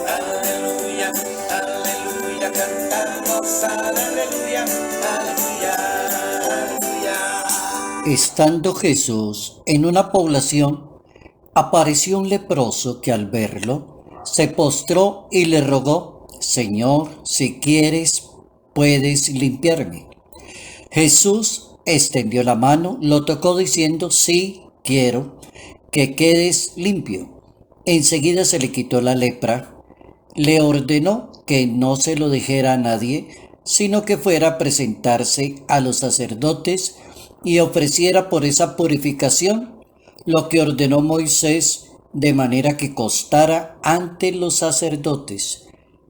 aleluya, aleluya, cantamos aleluya, aleluya, aleluya. Estando Jesús en una población, apareció un leproso que al verlo se postró y le rogó: Señor, si quieres, puedes limpiarme. Jesús extendió la mano, lo tocó diciendo: sí, quiero que quedes limpio. Enseguida se le quitó la lepra. Le ordenó que no se lo dijera a nadie, sino que fuera a presentarse a los sacerdotes y ofreciera por esa purificación lo que ordenó Moisés, de manera que costara ante los sacerdotes.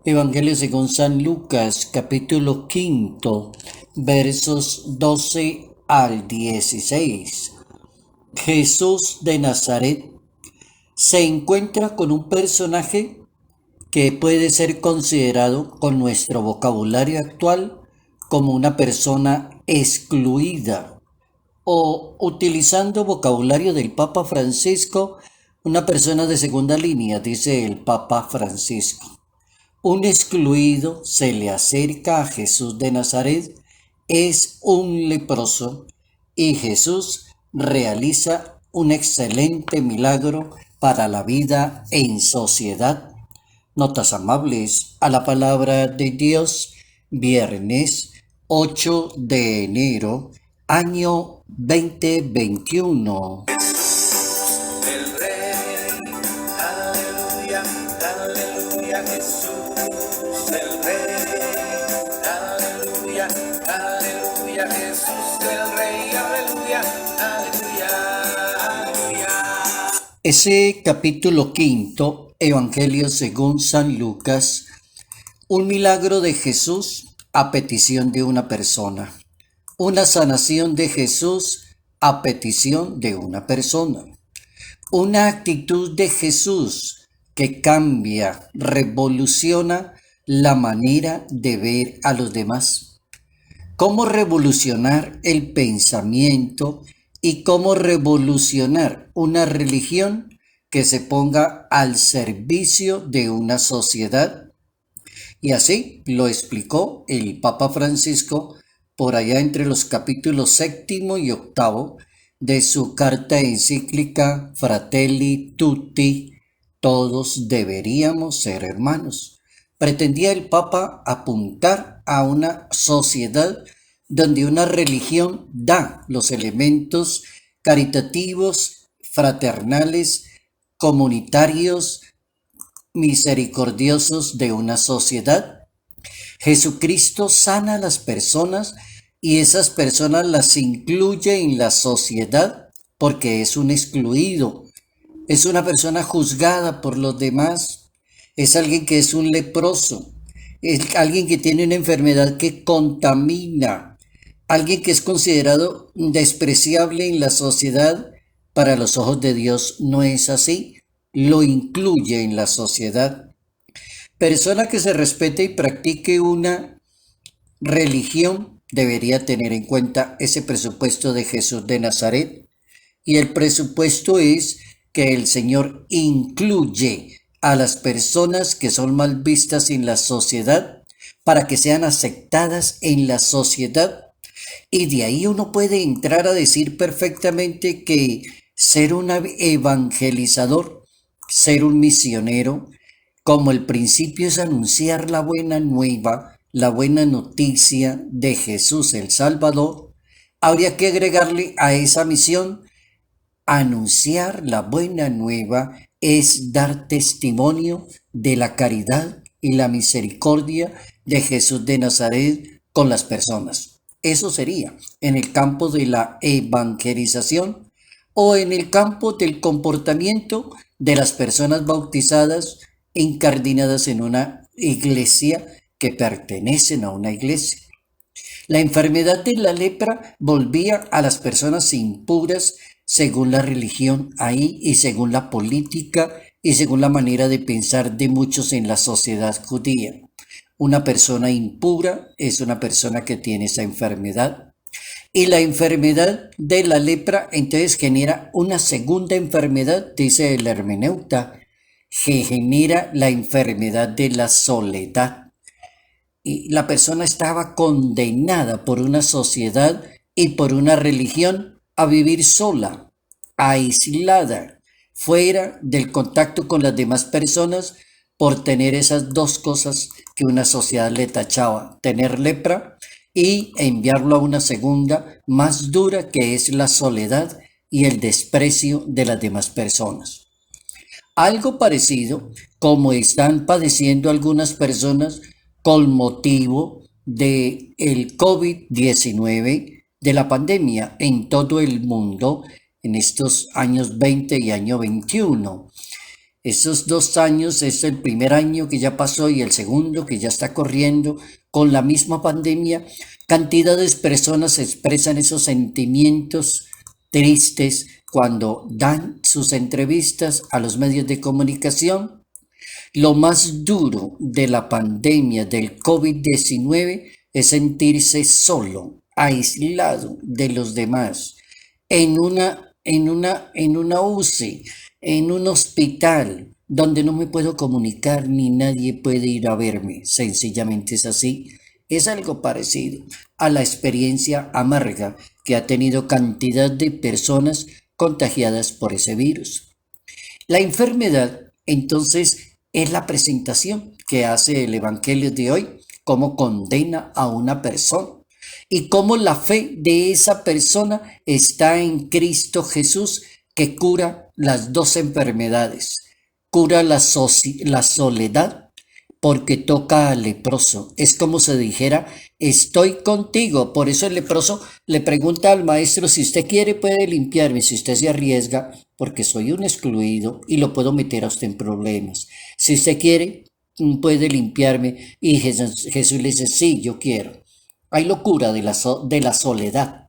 Evangelio según San Lucas, capítulo 5, versos 12 al 16. Jesús de Nazaret se encuentra con un personaje que puede ser considerado con nuestro vocabulario actual como una persona excluida, o, utilizando vocabulario del Papa Francisco, una persona de segunda línea, dice el Papa Francisco. Un excluido se le acerca a Jesús de Nazaret, es un leproso, y Jesús realiza un excelente milagro para la vida en sociedad. Notas amables a la palabra de Dios, viernes 8 de enero, año 2021. El Rey, aleluya, aleluya, Jesús, el Rey, aleluya, aleluya, Jesús, el Rey, aleluya, aleluya, aleluya. Ese capítulo 5, Evangelio según San Lucas, un milagro de Jesús a petición de una persona. Una sanación de Jesús a petición de una persona. Una actitud de Jesús que cambia, revoluciona la manera de ver a los demás. Cómo revolucionar el pensamiento y cómo revolucionar una religión que se ponga al servicio de una sociedad. Y así lo explicó el Papa Francisco por allá entre los capítulos 7 y 8 de su carta encíclica Fratelli Tutti, todos deberíamos ser hermanos. Pretendía el Papa apuntar a una sociedad donde una religión da los elementos caritativos, fraternales, comunitarios, misericordiosos de una sociedad. Jesucristo sana a las personas y esas personas las incluye en la sociedad porque es un excluido, es una persona juzgada por los demás, es alguien que es un leproso, es alguien que tiene una enfermedad que contamina, alguien que es considerado despreciable en la sociedad. Para los ojos de Dios no es así, lo incluye en la sociedad. Persona que se respete y practique una religión debería tener en cuenta ese presupuesto de Jesús de Nazaret. Y el presupuesto es que el Señor incluye a las personas que son mal vistas en la sociedad para que sean aceptadas en la sociedad. Y de ahí uno puede entrar a decir perfectamente que ser un evangelizador, ser un misionero, como el principio es anunciar la buena nueva, la buena noticia de Jesús el Salvador, habría que agregarle a esa misión: anunciar la buena nueva es dar testimonio de la caridad y la misericordia de Jesús de Nazaret con las personas. Eso sería en el campo de la evangelización o en el campo del comportamiento de las personas bautizadas, incardinadas en una iglesia, que pertenecen a una iglesia. La enfermedad de la lepra volvía a las personas impuras según la religión ahí y según la política y según la manera de pensar de muchos en la sociedad judía. Una persona impura es una persona que tiene esa enfermedad. Y la enfermedad de la lepra entonces genera una segunda enfermedad, dice el hermeneuta, que genera la enfermedad de la soledad. Y la persona estaba condenada por una sociedad y por una religión a vivir sola, aislada, fuera del contacto con las demás personas por tener esas dos cosas que una sociedad le tachaba, tener lepra y enviarlo a una segunda más dura que es la soledad y el desprecio de las demás personas. Algo parecido como están padeciendo algunas personas con motivo de el COVID-19, de la pandemia en todo el mundo en estos años 20 y año 21. Esos 2 años es el primer año que ya pasó y el segundo que ya está corriendo con la misma pandemia. Cantidades de personas expresan esos sentimientos tristes cuando dan sus entrevistas a los medios de comunicación. Lo más duro de la pandemia del COVID-19 es sentirse solo, aislado de los demás, en una UCI, en un hospital, donde no me puedo comunicar ni nadie puede ir a verme. Sencillamente es así. Es algo parecido a la experiencia amarga que ha tenido cantidad de personas contagiadas por ese virus. La enfermedad, entonces, es la presentación que hace el Evangelio de hoy, cómo condena a una persona y cómo la fe de esa persona está en Cristo Jesús, que cura las dos enfermedades. Cura la soledad porque toca al leproso. Es como si dijera, estoy contigo. Por eso el leproso le pregunta al maestro, si usted quiere puede limpiarme, si usted se arriesga, porque soy un excluido y lo puedo meter a usted en problemas. Si usted quiere, puede limpiarme. Y Jesús le dice, sí, yo quiero. Hay locura de la soledad,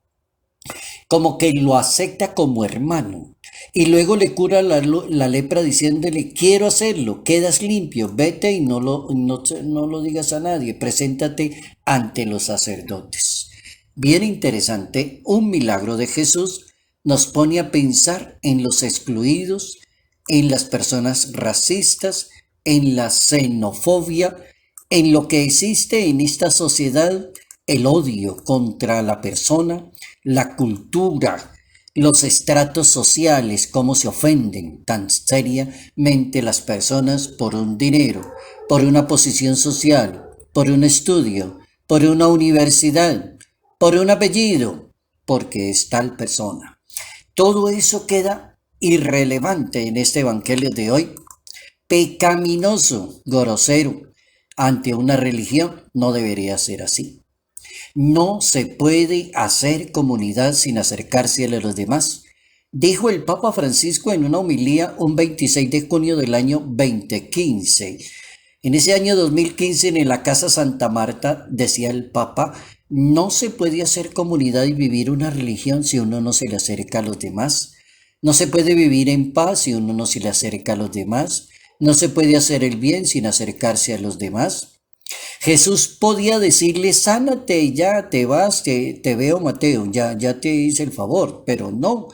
como que lo acepta como hermano. Y luego le cura la lepra diciéndole, quiero hacerlo, quedas limpio, vete y no lo digas a nadie, preséntate ante los sacerdotes. Bien interesante, un milagro de Jesús nos pone a pensar en los excluidos, en las personas racistas, en la xenofobia, en lo que existe en esta sociedad, el odio contra la persona, la cultura, los estratos sociales, cómo se ofenden tan seriamente las personas por un dinero, por una posición social, por un estudio, por una universidad, por un apellido, porque es tal persona. Todo eso queda irrelevante en este evangelio de hoy, pecaminoso, grosero, ante una religión. No debería ser así. No se puede hacer comunidad sin acercarse a los demás, dijo el Papa Francisco en una homilía un 26 de junio del año 2015. En ese año 2015, en la Casa Santa Marta, decía el Papa, no se puede hacer comunidad y vivir una religión si uno no se le acerca a los demás. No se puede vivir en paz si uno no se le acerca a los demás. No se puede hacer el bien sin acercarse a los demás. Jesús podía decirle, sánate, ya te vas, te veo Mateo, ya te hice el favor, pero no.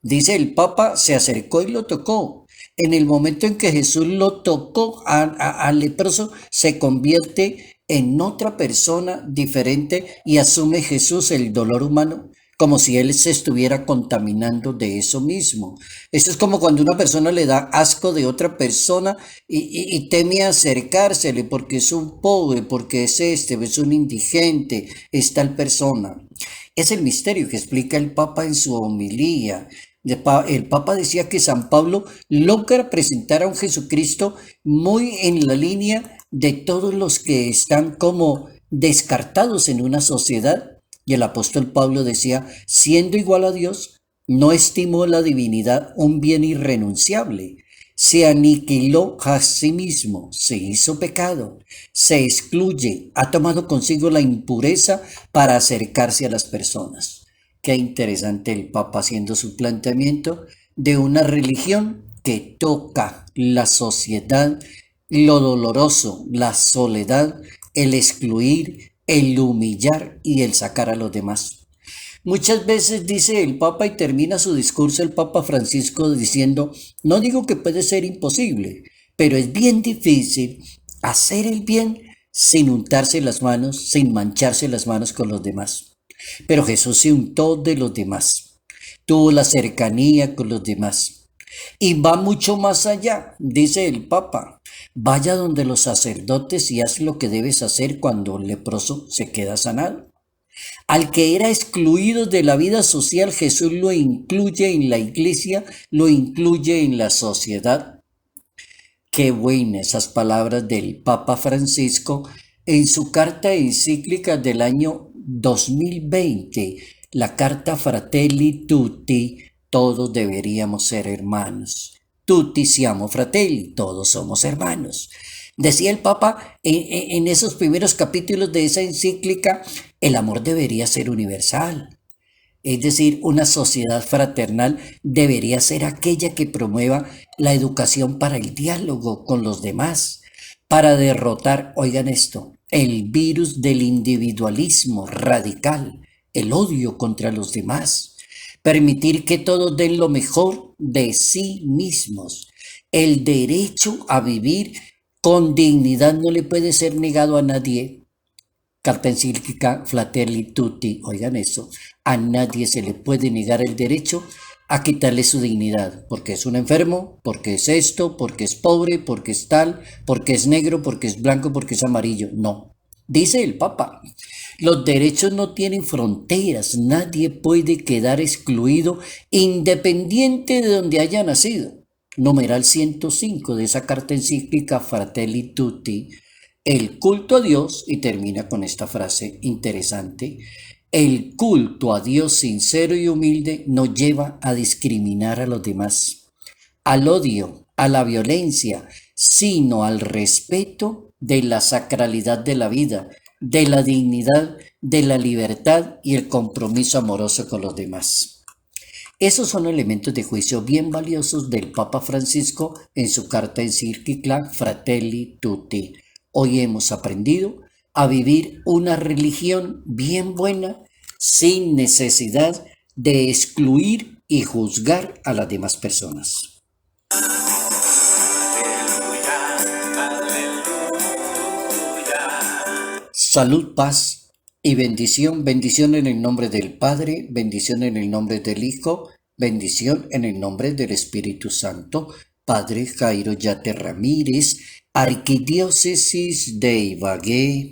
Dice el Papa, se acercó y lo tocó. En el momento en que Jesús lo tocó al leproso, se convierte en otra persona diferente y asume Jesús el dolor humano, como si él se estuviera contaminando de eso mismo. Eso es como cuando una persona le da asco de otra persona y teme acercársele porque es un pobre, porque es un indigente, es tal persona. Es el misterio que explica el Papa en su homilía. El Papa decía que San Pablo logra presentar a un Jesucristo muy en la línea de todos los que están como descartados en una sociedad. Y el apóstol Pablo decía, siendo igual a Dios, no estimó la divinidad un bien irrenunciable. Se aniquiló a sí mismo, se hizo pecado, se excluye, ha tomado consigo la impureza para acercarse a las personas. Qué interesante el Papa haciendo su planteamiento de una religión que toca la sociedad, lo doloroso, la soledad, el excluir, el humillar y el sacar a los demás. Muchas veces dice el Papa y termina su discurso el Papa Francisco diciendo, no digo que puede ser imposible, pero es bien difícil hacer el bien sin untarse las manos, sin mancharse las manos con los demás. Pero Jesús se untó de los demás, tuvo la cercanía con los demás. Y va mucho más allá, dice el Papa. Vaya donde los sacerdotes y haz lo que debes hacer cuando un leproso se queda sanado. Al que era excluido de la vida social, Jesús lo incluye en la iglesia, lo incluye en la sociedad. Qué buenas esas palabras del Papa Francisco en su carta encíclica del año 2020, la carta Fratelli Tutti, todos deberíamos ser hermanos. Tutti siamo fratelli, todos somos hermanos. Decía el Papa en esos primeros capítulos de esa encíclica, el amor debería ser universal. Es decir, una sociedad fraternal debería ser aquella que promueva la educación para el diálogo con los demás, para derrotar, oigan esto, el virus del individualismo radical, el odio contra los demás, permitir que todos den lo mejor de sí mismos. El derecho a vivir con dignidad no le puede ser negado a nadie. Carta encíclica Fratelli Tutti, oigan eso, a nadie se le puede negar el derecho a quitarle su dignidad, porque es un enfermo, porque es esto, porque es pobre, porque es tal, porque es negro, porque es blanco, porque es amarillo. No, dice el Papa, los derechos no tienen fronteras, nadie puede quedar excluido independiente de donde haya nacido. Numeral 105 de esa carta encíclica Fratelli Tutti. El culto a Dios, y termina con esta frase interesante, el culto a Dios sincero y humilde no lleva a discriminar a los demás, al odio, a la violencia, sino al respeto de la sacralidad de la vida, de la dignidad, de la libertad y el compromiso amoroso con los demás. Esos son elementos de juicio bien valiosos del Papa Francisco en su carta encíclica Fratelli Tutti. Hoy hemos aprendido a vivir una religión bien buena sin necesidad de excluir y juzgar a las demás personas. Salud, paz y bendición. Bendición en el nombre del Padre, bendición en el nombre del Hijo, bendición en el nombre del Espíritu Santo. Padre Jairo Yate Ramírez, Arquidiócesis de Ibagué.